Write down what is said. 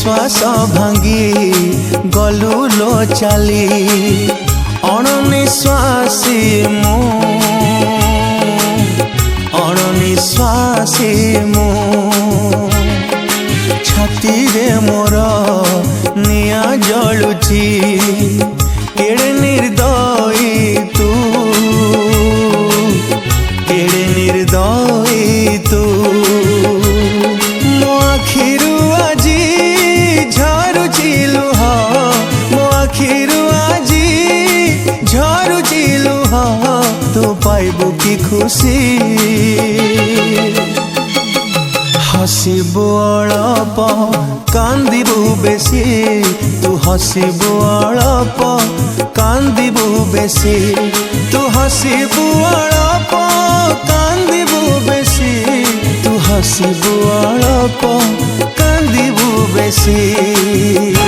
विश्वास भांगी गलु लो चाली अणनिश्वासी मु अणनिश्वासी मु छाती रे मोर निया जलुची केड़े निर्दयी तू केड़े निर्दयी तू मो आखिरु आजी झरुची लुह मो आखिरु आजी झरुची लुह तू पाइबु की खुशी हसिबु अळप कांदिबु बेसी तू हसिबु अळप कांदिबु बेसी तू हसिबु अळप कांदिबु बेसी तू हसिबु अळप कांदिबु बेसी।